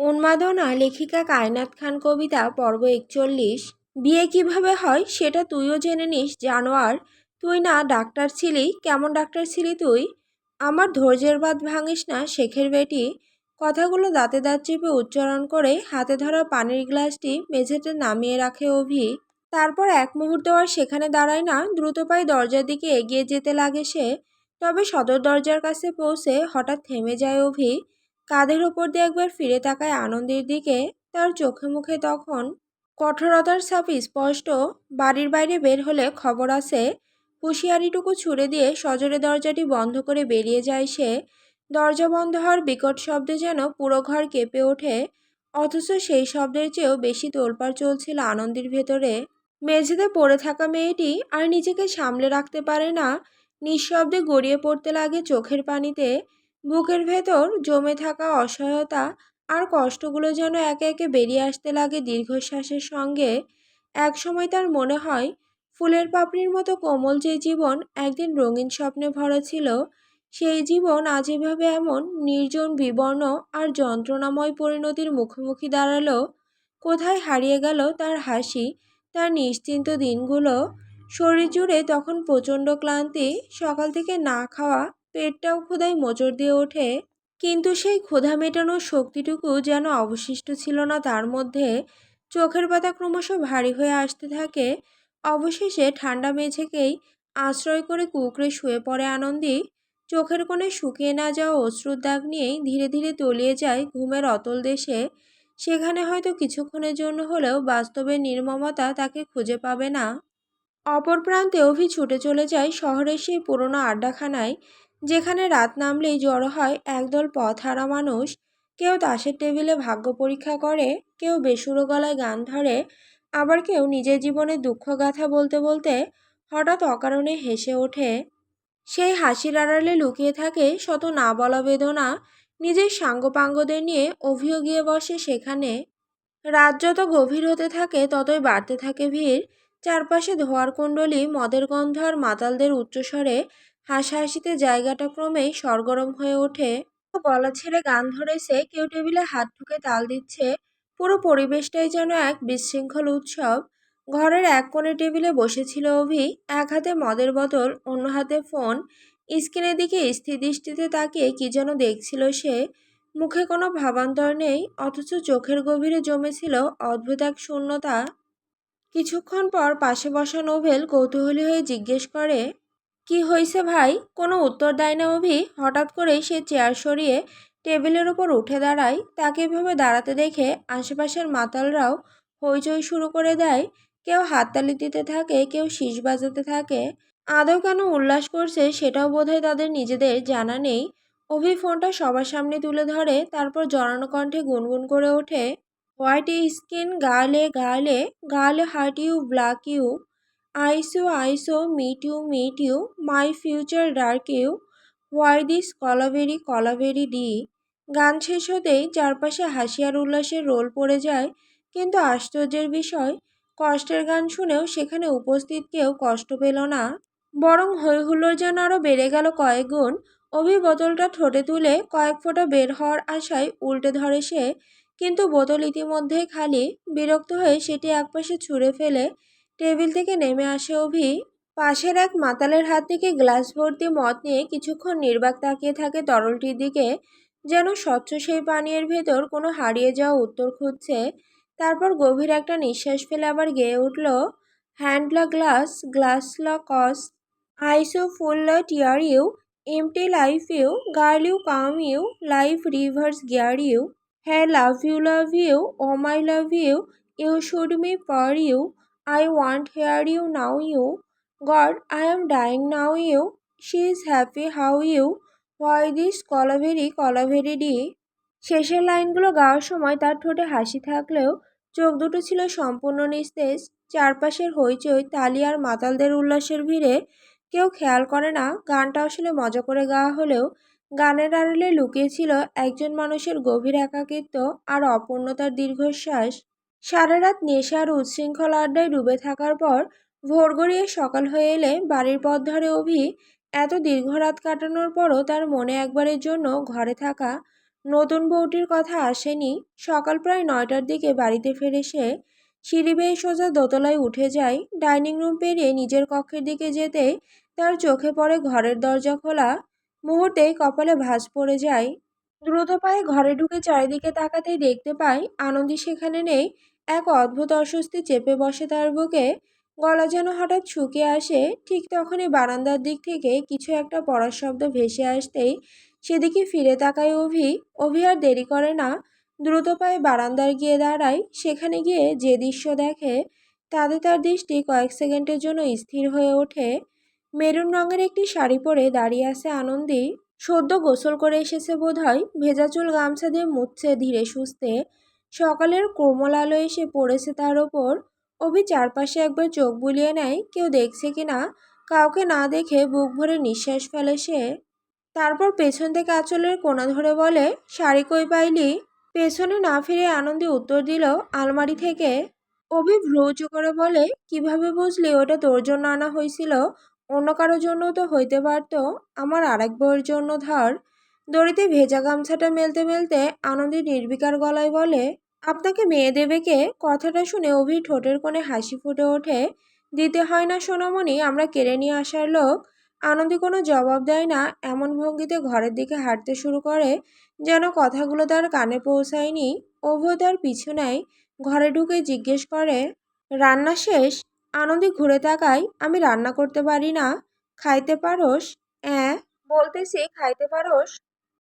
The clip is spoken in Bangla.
উন্মাদনা লেখিকা কায়নাত খান কবিতা পর্ব ৪১। বিয়ে কিভাবে হয় সেটা তুইও জেনে নিস জানোয়ার। তুই না ডাক্তার ছিলি, কেমন ডাক্তার ছিলি তুই? আমার ধৈর্যের বাঁধ ভাঙিস না শেখের বেটি। কথাগুলো দাঁতে দাঁত চেপে উচ্চারণ করে হাতে ধরা পানির গ্লাসটি মেঝেতে নামিয়ে রাখে অভি। তারপর এক মুহূর্ত আর সেখানে দাঁড়ায় না, দ্রুত পায়ে দরজার দিকে এগিয়ে যেতে লাগে সে। তবে সদর দরজার কাছে পৌঁছে হঠাৎ থেমে যায় অভি। কাঁধের ওপর দিয়ে একবার ফিরে তাকায় আনন্দের দিকে। তার চোখে মুখে তখন কঠোরতার ছাপ স্পষ্ট। বাড়ির বাইরে বের হলে খবর আছে। হুঁশিয়ারিটুকু ছুড়ে দিয়ে সজোরে দরজাটি বন্ধ করে বেরিয়ে যায় সে। দরজা বন্ধ হওয়ার বিকট শব্দে যেন পুরো ঘর কেঁপে ওঠে। অথচ সেই শব্দের চেয়েও বেশি তোলপাড় চলছিল আনন্দের ভেতরে। মেঝেতে পড়ে থাকা মেয়েটি আর নিজেকে সামলে রাখতে পারে না। নিঃশব্দে গড়িয়ে পড়তে লাগে চোখের পানিতে। বুকের ভেতর জমে থাকা অসহায়তা আর কষ্টগুলো যেন একে একে বেরিয়ে আসতে লাগে দীর্ঘশ্বাসের সঙ্গে। একসময় তার মনে হয় ফুলের পাপড়ির মতো কোমল যে জীবন একদিন রঙিন স্বপ্নে ভরা ছিল, সেই জীবন আজ এভাবে এমন নির্জন বিবর্ণ আর যন্ত্রণাময় পরিণতির মুখোমুখি দাঁড়ালো। কোথায় হারিয়ে গেল তার হাসি, তার নিশ্চিন্ত দিনগুলো? শরীর জুড়ে তখন প্রচণ্ড ক্লান্তি, সকাল থেকে না খাওয়া, পেটটাও ক্ষুধায় মোচড় দিয়ে ওঠে। কিন্তু সেই ক্ষুধা মেটানোর শক্তিটুকু যেন অবশিষ্ট ছিল না তার মধ্যে। চোখের পাতা ক্রমশ ভারী হয়ে আসতে থাকে। অবশেষে ঠান্ডা মেঝেকেই আশ্রয় করে কুঁকড়ে শুয়ে পড়ে আনন্দী। চোখের কোণে শুকিয়ে না যাওয়া অশ্রুর দাগ নিয়েই ধীরে ধীরে তলিয়ে যায় ঘুমের অতল দেশে। সেখানে হয়তো কিছুক্ষণের জন্য হলেও বাস্তবের নির্মমতা তাকে খুঁজে পাবে না। অপর প্রান্তে অভি ছুটে চলে যায় শহরের সেই পুরনো আড্ডাখানায়, যেখানে রাত নামলেই জড়ো হয় একদল পথহারা মানুষ। কেউ তাসের টেবিলে ভাগ্য পরীক্ষা করে, কেউ বেসুরো গলায় গান ধরে, আবার কেউ নিজের জীবনের দুঃখগাথা বলতে বলতে হঠাৎ অকারণে হেসে ওঠে। সেই হাসির আড়ালে লুকিয়ে থাকে শত না বলা বেদনা। নিজের সাঙ্গপাঙ্গদের নিয়ে অভিও গিয়ে বসে সেখানে। রাত যত গভীর হতে থাকে ততই বাড়তে থাকে ভিড়। চারপাশে ধোঁয়ার কুণ্ডলী, মদের গন্ধ আর মাতালদের উচ্চস্বরে হাসাহাসিতে জায়গাটা ক্রমেই সরগরম হয়ে ওঠে। কেউ গলা ছেড়ে গান ধরেছে, কেউ টেবিলে হাত ঠুকে তাল দিচ্ছে। পুরো পরিবেশটাই যেন এক বিশৃঙ্খল উৎসব। ঘরের এক কোণে টেবিলে বসেছিল অভি, এক হাতে মদের বোতল, অন্য হাতে ফোন। স্ক্রিনের দিকে স্থির দৃষ্টিতে তাকিয়ে কি যেন দেখছিল সে। মুখে কোনো ভাবান্তর নেই, অথচ চোখের গভীরে জমেছিল অদ্ভুত এক শূন্যতা। কিছুক্ষণ পর পাশে বসা নোভেল কৌতূহলী হয়ে জিজ্ঞেস করে, কি হয়েছে ভাই? কোনো উত্তর দেয় না অভি। হঠাৎ করেই সে চেয়ার সরিয়ে টেবিলের ওপর উঠে দাঁড়ায়। তাকে এভাবে দাঁড়াতে দেখে আশেপাশের মাতালরাও হইচই শুরু করে দেয়। কেউ হাততালি দিতে থাকে, কেউ শীষ বাজাতে থাকে। আদৌ কেন উল্লাস করছে সেটাও বোধহয় তাদের নিজেদের জানা নেই। অভি ফোনটা সবার সামনে তুলে ধরে, তারপর জড়ানো কণ্ঠে গুনগুন করে ওঠে, white skin girl girl, girl heart you black you, eyes meet you, my future dark you, why this kolaveri di. গান শেষ হতেই চারপাশে হাসি আর উল্লাসের রোল পড়ে যায়। কিন্তু আশ্চর্যের বিষয়, কষ্টের গান শুনেও সেখানে উপস্থিত কেউ কষ্ট পেল না। বরং হইহুল্লোড় যেন আরও বেড়ে গেল কয়েক গুণ। অভি বোতলটা ঠোঁটে তুলে কয়েক ফোঁটা বের হওয়ার আশায় উল্টে ধরে সে। কিন্তু বোতল ইতিমধ্যেই খালি। বিরক্ত হয়ে সেটি একপাশে ছুঁড়ে ফেলে টেবিল থেকে নেমে আসে অভি। পাশের এক মাতালের হাত থেকে গ্লাস ভর্তি মদ নিয়ে কিছুক্ষণ নির্বাক তাকিয়ে থাকে তরলটির দিকে, যেন স্বচ্ছ সেই পানীয়ের ভেতর কোনো হারিয়ে যাওয়া উত্তর খুঁজছে। তারপর গভীর একটা নিঃশ্বাস ফেলে আবার গেয়ে উঠল, হ্যান্ডলা গ্লাস, গ্লাসলা কস, eyes full tear you, empty life you, girl you come you, life reverse gear you, হ্যাঁ love you, oh my love you, you should me for you, I want hear you now you, God I am dying now you, she is happy how you, why this kolaveri di. শেষের লাইনগুলো গাওয়ার সময় তার ঠোঁটে হাসি থাকলেও চোখ দুটো ছিল সম্পূর্ণ নিস্তেজ। চারপাশের হইচই, তালি আর মাতালদের উল্লাসের ভিড়ে কেউ খেয়াল করে না গানটা আসলে মজা করে গাওয়া হলেও গানের আড়ালে লুকিয়েছিল একজন মানুষের গভীর একাকিত্ব আর অপূর্ণতার দীর্ঘশ্বাস। সারা রাত নেশা আর উচ্ছৃঙ্খল আড্ডায় ডুবে থাকার পর ভোর গড়িয়ে সকাল হয়ে এলে বাড়ির পথ ধরে অভি। এত দীর্ঘ রাত কাটানোর পরও তার মনে একবারের জন্য ঘরে থাকা নতুন বউটির কথা আসেনি। সকাল প্রায় 9টার দিকে বাড়িতে ফিরে সে সিঁড়ি বেয়ে সোজা দোতলায় উঠে যায়। ডাইনিং রুম পেরিয়ে নিজের কক্ষের দিকে যেতে তার চোখে পড়ে ঘরের দরজা খোলা। মুহূর্তেই কপালে ভাঁজ পড়ে যায়। দ্রুত পায়ে ঘরে ঢুকে চারিদিকে তাকাতেই দেখতে পায় আনন্দী সেখানে নেই। এক অদ্ভুত অস্বস্তি চেপে বসে তার বুকে। গলা যেন হঠাৎ শুকিয়ে আসে। ঠিক তখনই বারান্দার দিক থেকে কিছু একটা পড়ার শব্দ ভেসে আসতেই সেদিকে ফিরে তাকায় অভি। অভি আর দেরি করে না, দ্রুত পায়ে বারান্দায় গিয়ে দাঁড়ায়। সেখানে গিয়ে যে দৃশ্য দেখে তাতে তার দৃষ্টি কয়েক সেকেন্ডের জন্য স্থির হয়ে ওঠে। মেরুন রঙের একটি শাড়ি পরে দাঁড়িয়ে আছে আনন্দী। সদ্য গোসল করে এসেছে বোধহয়। ভেজা চুল গামছা দিয়ে মুছছে ধীরে সুস্থে। সকালের কোমল আলো এসে পড়েছে তার ওপর। অভি চারপাশে একবার চোখ বুলিয়ে নেয় কেউ দেখছে কিনা। কাউকে না দেখে বুক ভরে নিঃশ্বাস ফেলে সে। তারপর পেছন থেকে আঁচলের কোণা ধরে বলে, শাড়ি কই পাইলি? পেছনে না ফিরে আনন্দী উত্তর দিল, আলমারি থেকে। অভি ভ্রু উঁচু করে বলে, কিভাবে বুঝলি ওটা তোর জন্য আনা হয়েছিল? অন্য কারোর জন্য তো হইতে পারতো। আমার আরেক বউয়ের জন্য ধর। দড়িতে ভেজা গামছাটা মেলতে মেলতে আনন্দী নির্বিকার গলায় বলে, আপনাকে মেয়ে দেবে কে? কথাটা শুনে অভির ঠোঁটের কোণে হাসি ফুটে ওঠে। দিতে হয় না সোনামণি, আমরা কেড়ে নিয়ে আসার লোক। আনন্দী কোনো জবাব দেয় না, এমন ভঙ্গিতে ঘরের দিকে হাঁটতে শুরু করে যেন কথাগুলো তার কানে পৌঁছায়নি। অভিও তার পিছু নেয়। ঘরে ঢুকে জিজ্ঞেস করে, রান্না শেষ? আনন্দী ঘুরে তাকায়, আমি রান্না করতে পারি না। খাইতে পারোস? বলতেছি খাইতে পারোস?